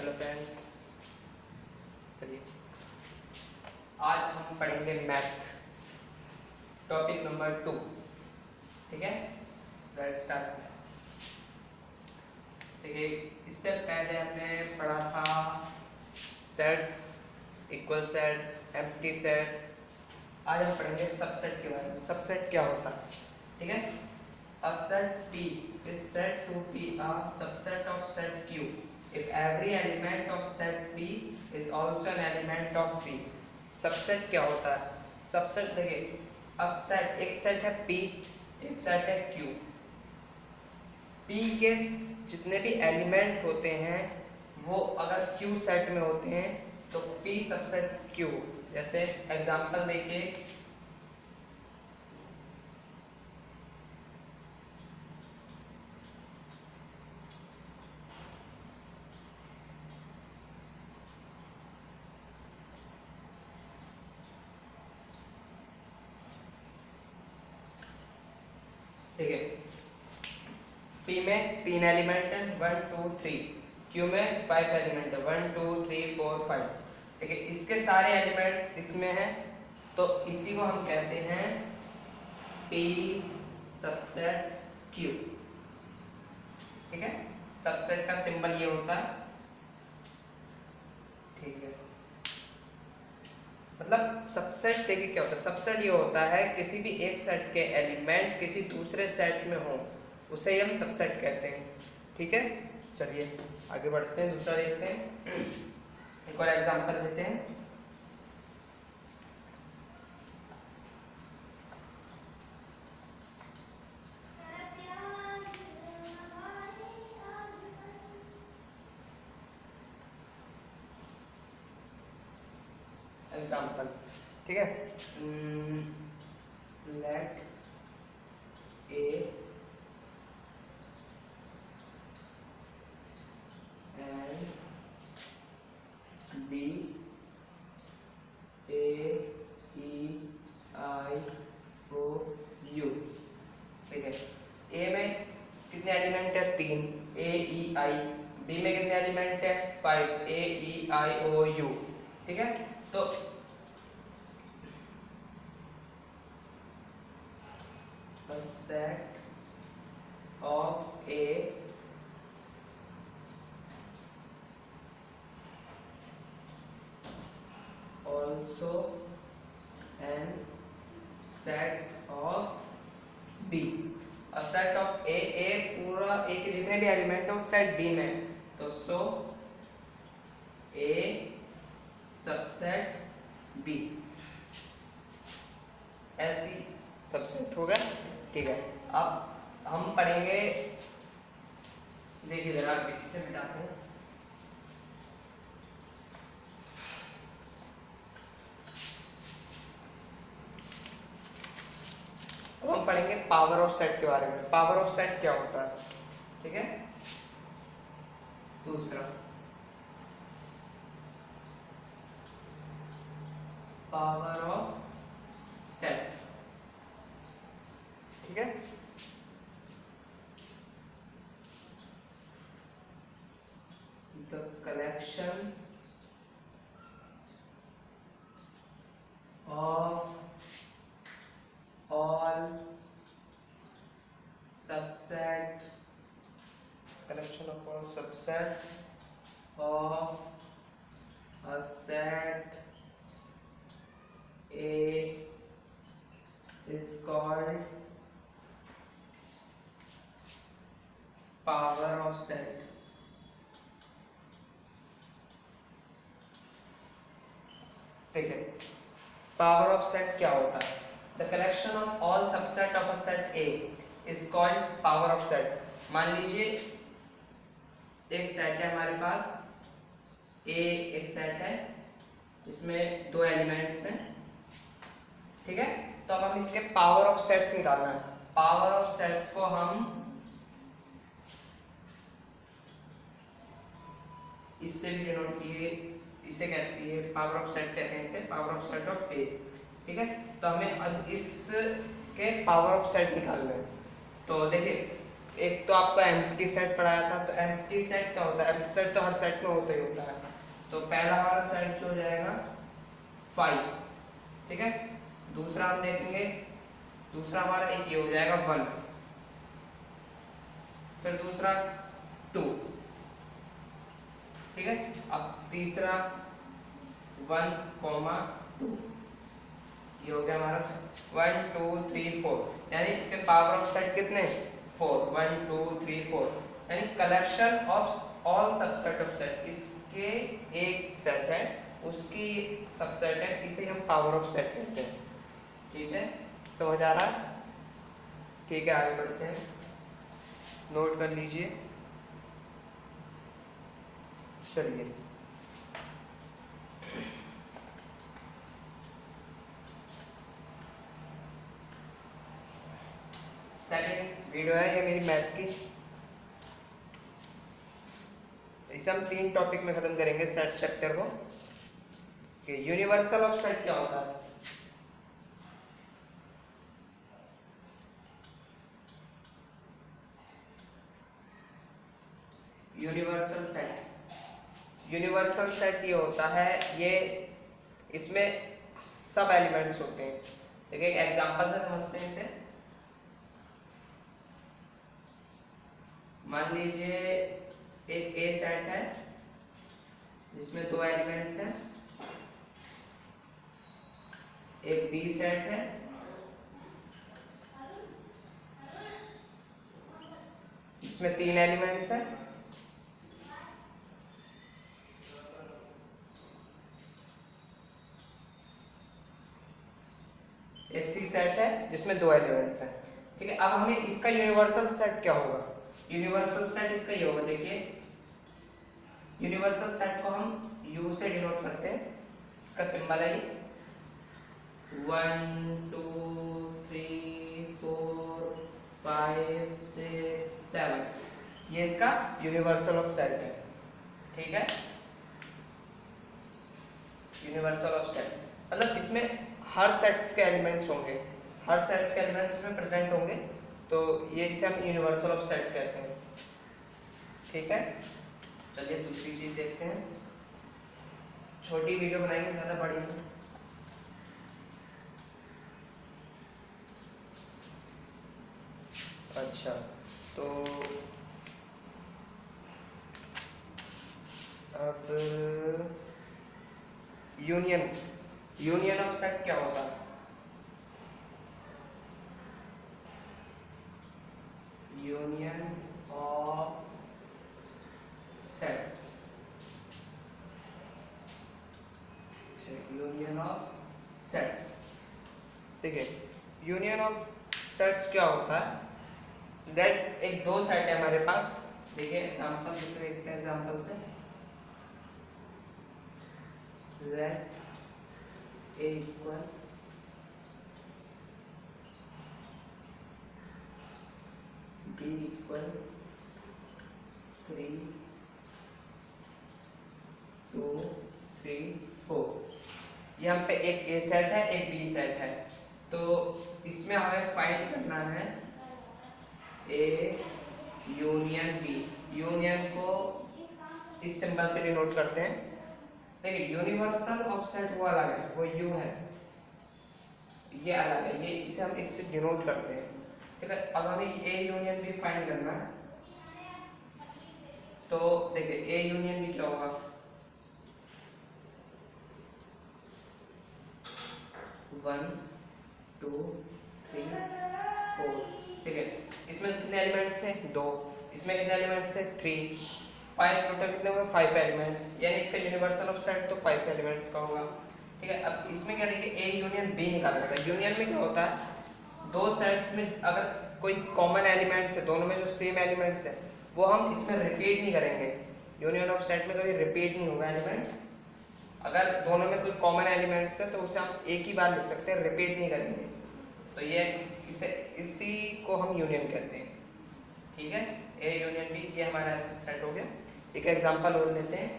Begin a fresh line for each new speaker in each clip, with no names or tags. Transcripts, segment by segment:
Hello friends, चलिए आज हम पढ़ेंगे मैथ टॉपिक नंबर 2। ठीक है, लेट्स स्टार्ट। देखिए, इससे पहले हमने पढ़ा था sets, equal sets, empty sets. आज हम पढ़ेंगे सबसेट के बारे में। सबसेट क्या होता है? ठीक है, a set P is said to be a subset of set Q if every element of set P is also an element of P। Subset क्या होता है? सबसेट देखिए, a set, एक सेट है P, एक सेट है Q। P के जितने भी एलिमेंट होते हैं वो अगर Q सेट में होते हैं तो P सबसेट Q। जैसे एग्जांपल देखिए, ठीक है, P में 3 एलिमेंट है 1 2 3, Q में 5 एलिमेंट है 1 2 3 4 5। ठीक है, इसके सारे एलिमेंट्स इसमें हैं तो इसी को हम कहते हैं P सबसेट Q। ठीक है, सबसेट का सिंबल ये होता है। ठीक है, मतलब सबसेट देखिए क्या होता है। सबसेट ये होता है किसी भी एक सेट के एलिमेंट किसी दूसरे सेट में हो, उसे ही हम सबसेट कहते हैं। ठीक है, चलिए आगे बढ़ते हैं, दूसरा देखते हैं। एक और एग्जांपल लेते हैं। एग्जांपल, ठीक है, let A and B A E I O U. ठीक है, ए में कितने एलिमेंट है? 3, ए ई आई। बी में कितने एलिमेंट है? 5, ए ई आई ओ यू। ठीक है, तो the set of A also an set of B। a set of A पूरा A के जितने भी एलिमेंट है वो सेट B में, तो सो A सबसेट B ऐसी सबसेट होगा। ठीक है, अब हम पढ़ेंगे, देखिए जरा इसे मिटाते हैं। अब हम पढ़ेंगे पावर ऑफ सेट के बारे में। पावर ऑफ सेट क्या होता है? ठीक है, दूसरा पावर ऑफ सेट। ठीक है, the collection of all subset of a set A is called power of set। ठीक है, पावर ऑफ सेट क्या होता है? The collection of all subset of a set A is called power of set. मान लीजिए एक set है हमारे पास ए, एक सेट है इसमें 2 एलिमेंट्स हैं। ठीक है, तो अब हम इसके पावर ऑफ सेट्स निकालना है। पावर ऑफ सेट्स को हम इससे भी डिनोट किए, इसे कहते हैं पावर ऑफ सेट कहते हैं, इसे पावर ऑफ सेट ऑफ ए। ठीक है, तो हमें अब इसके पावर ऑफ सेट निकालना है। तो देखिए एक तो आपको एम्प्टी सेट पढ़ाया था, तो एम्प्टी सेट क्या होता है? एम्प्टी सेट तो हर सेट में होता ही होता है। तो पहला हमारा सेट जो हो जाएगा 5, ठीक है। दूसरा हम देखेंगे, दूसरा हमारा एक ये हो जाएगा 1, फिर दूसरा 2, ठीक है। अब तीसरा 1, 2, ये हो गया हमारा 1 2 3 4, यानी इसके पावर ऑफ सेट कितने? 4, 1 2 3 4, यानी collection of all subset of set. इसके एक सेट है, उसकी सबसेट है, इसे हम पावर ऑफ सेट कहते हैं, ठीक है। समझ आ रहा है? ठीक है, आगे बढ़ते हैं, नोट कर लीजिए। चलिए, सेकंड वीडियो है ये मेरी मैथ की। इसे हम 3 टॉपिक में खत्म करेंगे सेट चैप्टर को। यूनिवर्सल ऑफ सेट क्या होता है? यूनिवर्सल सेट, यूनिवर्सल सेट ये होता है, ये इसमें सब एलिमेंट्स होते हैं। देखिए एक एग्जांपल से समझते हैं इसे। मान लीजिए एक ए सेट है जिसमें 2 एलिमेंट्स हैं, एक बी सेट है जिसमें 3 एलिमेंट्स हैं, एक सी सेट है जिसमें 2 एलिमेंट्स हैं, ठीक है। अब हमें इसका यूनिवर्सल सेट क्या होगा? यूनिवर्सल सेट इसका ये होगा, देखिए यूनिवर्सल सेट को हम यू से डिनोट करते हैं, इसका सिंबल है 1 2 3 4 5 6 7, ये इसका यूनिवर्सल ऑफ सेट है, ठीक है। यूनिवर्सल ऑफ सेट मतलब इसमें हर सेट्स के एलिमेंट्स होंगे, हर सेट्स के एलिमेंट्स इसमें प्रेजेंट होंगे, तो ये इसे हम यूनिवर्सल ऑफ सेट कहते हैं, ठीक है। चलिए दूसरी चीज देखते हैं, छोटी वीडियो बनाएंगे, ज़्यादा बड़ी नहीं। अच्छा, तो अब यूनियन, यूनियन ऑफ सेट क्या होता है? Union of set, union of sets, देखिए यूनियन ऑफ सेट्स क्या होता है? दैट एक 2 सेट है हमारे पास, देखिए एग्जांपल जैसे देखते हैं, एग्जांपल से late A equal B equal 3 2 3 4, यहाँ पे एक ए सेट है, एक बी सेट है, तो इसमें हमें फाइंड करना है ए यूनियन बी। यूनियन को इस सिंबल से डिनोट करते हैं। देखिए यूनिवर्सल ऑफ सेट वो अलग है, वो यू है, ये अलग है, ये इसे हम इससे डिनोट करते हैं, ठीक है। अब हमें ए यूनियन बी फाइंड करना है, तो देखिए ए यूनियन बी क्या होगा? 1 2 3 4, ठीक है। इसमें कितने एलिमेंट्स थे? 2, इसमें कितने एलिमेंट्स थे? 3, 5, टोटल कितने हुए? 5 एलिमेंट्स, यानी इसका यूनिवर्सल ऑफ सेट तो 5 एलिमेंट्स का होगा, ठीक है। अब इसमें क्या देखिए ए यूनियन बी निकालना है। यूनियन में क्या होता है, 2 सेट्स में अगर कोई कॉमन एलिमेंट्स है, दोनों में जो सेम एलिमेंट्स है वो हम इसमें रिपीट नहीं करेंगे। यूनियन ऑफ सेट में कभी रिपीट नहीं होगा एलिमेंट, अगर दोनों में कोई कॉमन एलिमेंट्स है तो उसे हम एक ही बार लिख सकते हैं, रिपीट नहीं करेंगे, तो ये इसे इसी को हम यूनियन कहते हैं, ठीक है। ए यूनियन बी, ये हमारा ऐसे सेट हो गया। एक एग्जांपल और लेते हैं,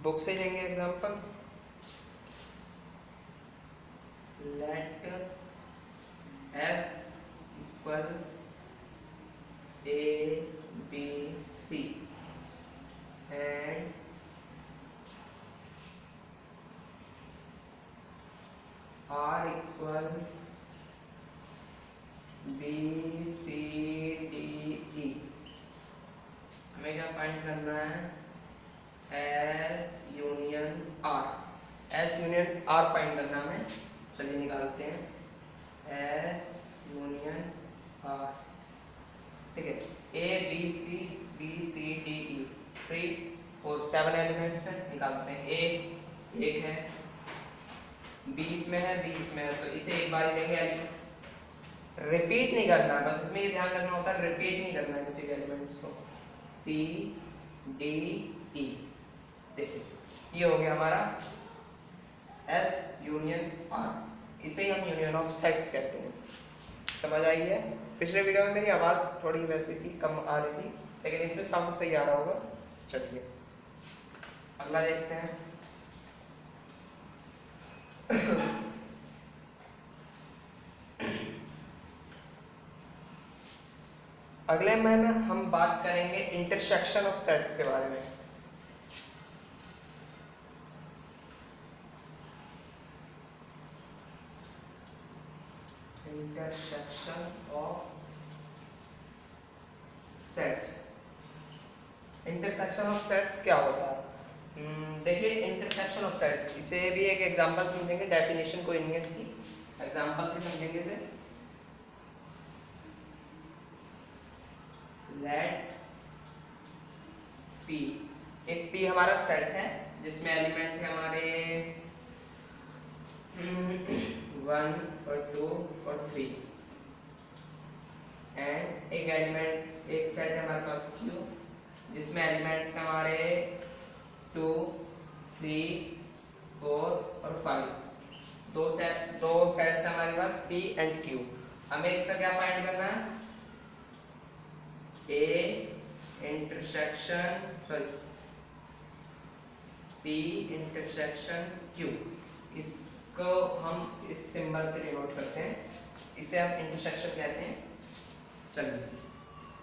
बुक से लेंगे example, let S equal A B C and R equal B C D E. हमें क्या फाइंड करना है, S union R. S union R find करना है हमें। चलिए निकालते हैं, एस यूनियन आर। ठीक है, ए बी सी डी ई 3 और 7 एलिमेंट्स हैं, निकालते हैं। ए एक है, 20 में है, 20 में है, तो इसे एक बार लेंगे, रिपीट नहीं करना, बस इसमें ये ध्यान रखना होता है, रिपीट नहीं करना किसी भी एलिमेंट्स को। सी डी ई, देखिए ये हो गया हमारा एस यूनियन आर। इसे ही हम यूनियन ऑफ सेट्स कहते हैं। समझ आई है? पिछले वीडियो में मेरी आवाज़ थोड़ी वैसी थी, कम आ रही थी, लेकिन इसमें साउंड सही आ रहा होगा। चलिए अगला देखते हैं। अगले में हम बात करेंगे इंटरसेक्शन ऑफ सेट्स के बारे में। Intersection of sets, intersection of sets क्या होता है? देखिए इंटरसेक्शन ऑफ सेट, इसे भी एक एग्जांपल समझेंगे, डेफिनेशन कोई नहीं है इसकी, एग्जांपल से समझेंगे इसे। लेट पी, एक पी हमारा सेट है जिसमें एलिमेंट है हमारे 1 और 2 और 3, एंड एक एलिमेंट, एक सेट है हमारे पास Q जिसमें एलिमेंट्स हैं हमारे 2, 3, 4 और 5। दो सेट्स हैं हमारे पास P एंड Q। हमें इसका क्या फाइंड करना है, A intersection P intersection Q। इसको हम इस सिंबल से डिनोट करते हैं, इसे हम इंटरसेक्शन कहते हैं। चलिए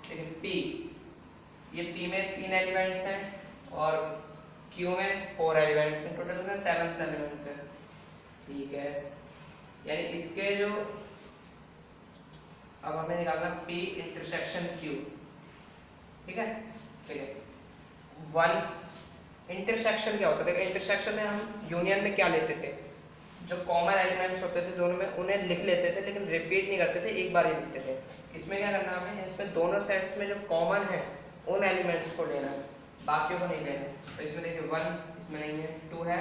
देखिए P, ये P में 3 एलिमेंट्स हैं और Q में 4 एलिमेंट्स हैं, टोटल में 7 एलिमेंट्स हैं। ठीक है, यानी इसके जो, अब हमें निकालना P इंटरसेक्शन Q। ठीक है, ठीक है। 1 इंटरसेक्शन क्या होता है? देखिए इंटरसेक्शन में हम यूनियन में क्या लेते थे, जो कॉमन एलिमेंट्स होते थे दोनों में उन्हें लिख लेते थे, लेकिन रिपीट नहीं करते थे, एक बार ही लिखते थे। इसमें क्या करना हमें, इसमें दोनों सेट्स में जो कॉमन है उन एलिमेंट्स को लेना है, बाकियों को नहीं लेना। तो इसमें देखिए 1 इसमें नहीं है, 2 है,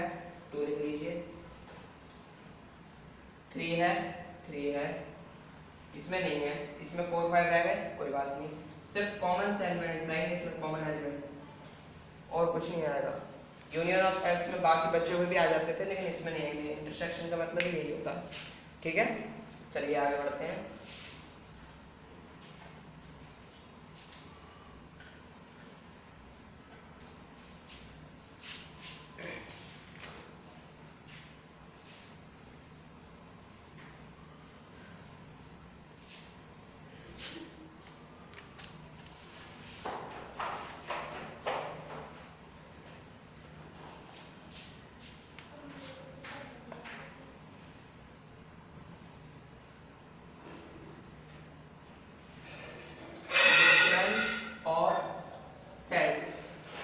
2 लिख लीजिए, 3 है, 3 है, इसमें नहीं है, इसमें 4, 5 रह गए, कोई बात नहीं, सिर्फ कॉमन से एलिमेंट्स आएंगे इसमें, कॉमन एलिमेंट्स, और कुछ नहीं आएगा। यूनियन ऑफ सेट्स में बाकी बचे हुए भी आ जाते थे, लेकिन इसमें नहीं आएंगे। इंटरसेक्शन का मतलब ही यही होता है। ठीक है, चलिए आगे बढ़ते हैं।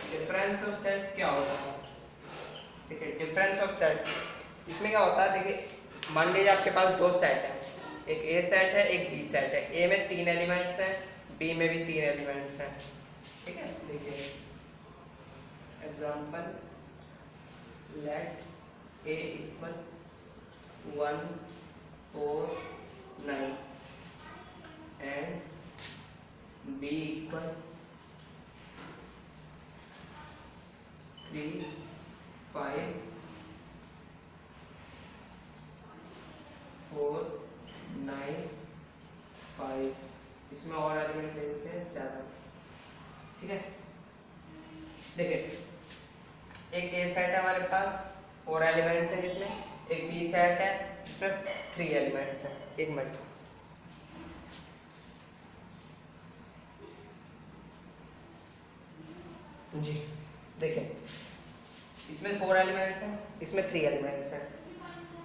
डिफरेंस ऑफ सेट्स क्या होता है? देखिए डिफरेंस ऑफ सेट्स, इसमें क्या होता है, देखिए मान लीजिए आपके पास 2 सेट है, एक ए सेट है, एक बी सेट है। ए में 3 एलिमेंट्स हैं, बी में भी 3 एलिमेंट्स हैं। ठीक है, देखिए example, let A equal 1, 4, 9 and B equal 3, 5, 4, 9, 5, इसमें और एलिमेंट ले लेते हैं 7। ठीक है, देखिए एक ए सेट है हमारे पास 4 एलिमेंट्स हैं जिसमें, एक बी सेट है जिसमें 3 एलिमेंट्स हैं। एक मिनट, जी देखिए, इसमें 4 एलिमेंट्स हैं, इसमें 3 एलिमेंट्स हैं।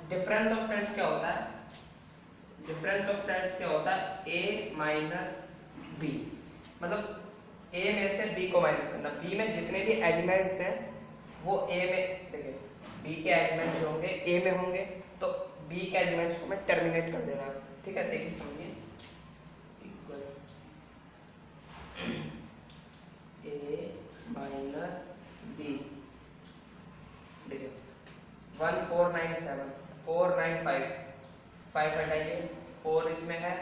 डिफरेंस ऑफ सेट्स क्या होता है? डिफरेंस ऑफ सेट्स क्या होता है? ए माइनस बी, मतलब ए में से बी को माइनस करना। बी में जितने भी एलिमेंट्स हैं वो ए में, देखिए बी के एलिमेंट्स जो होंगे ए में होंगे, तो बी के एलिमेंट्स को मैं टर्मिनेट कर देना। ठीक है, देखिए समझिए, ए माइनस बी, देखिए 1497 495, 5 हटाइए, 4 इसमें है,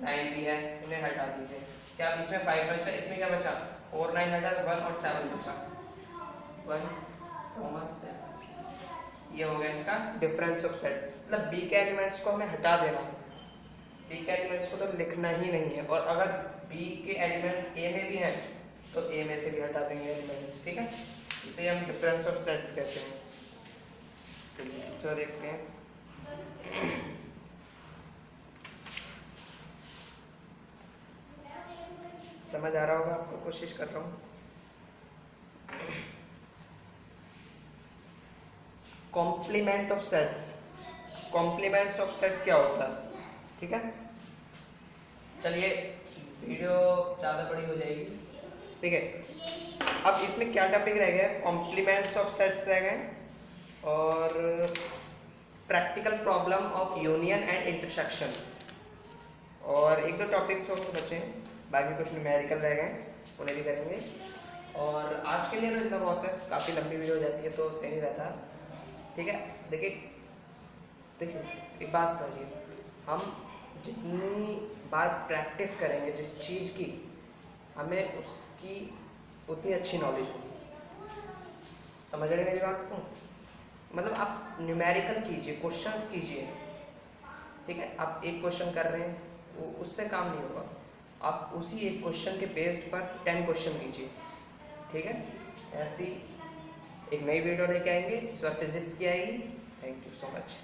9 भी है, इन्हें हटा दीजिए। क्या अब इसमें 5 बचा, इसमें क्या बचा? 4 9 हटा तो 1 और 7 बचा, 1 7। ये हो गया इसका डिफरेंस ऑफ सेट्स। मतलब बी के एलिमेंट्स को हमें हटा देना, बी के एलिमेंट्स को तो लिखना ही नहीं है, और अगर बी के एलिमेंट्स ए में भी हैं तो ए में से भी हटा देंगे एलिमेंट्स। ठीक है, इसे हम डिफरेंस ऑफ सेट्स कहते हैं। दूसरा देखते हैं, समझ आ रहा होगा आपको, कोशिश कर रहा हूँ। Complement of sets, complements of set क्या होता है? ठीक है, चलिए वीडियो ज़्यादा बड़ी हो जाएगी। ठीक है, अब इसमें क्या टॉपिक रह गया? कॉम्प्लीमेंट्स ऑफ सेट्स रह गए, और practical problem of union and intersection, और एक दो टॉपिक्स और बचे हैं, बाकी कुछ न्यूमेरिकल रह गए, उन्हें भी करेंगे। और आज के लिए तो इतना बहुत है, काफ़ी लंबी वीडियो हो जाती है तो सही नहीं रहता। ठीक है, देखिए देखिए एक बात समझिए, हम जितनी बार प्रैक्टिस करेंगे जिस चीज़ की, हमें उसकी उतनी अच्छी नॉलेज होगी। समझ रहे मेरी बात को? मतलब आप न्यूमेरिकल कीजिए, क्वेश्चंस कीजिए। ठीक है, आप एक क्वेश्चन कर रहे हैं, वो उससे काम नहीं होगा, आप उसी एक क्वेश्चन के बेस्ड पर 10 क्वेश्चन कीजिए। ठीक है, ऐसी एक नई वीडियो लेके आएंगे, इस बार फिजिक्स की आएगी। Thank you so much.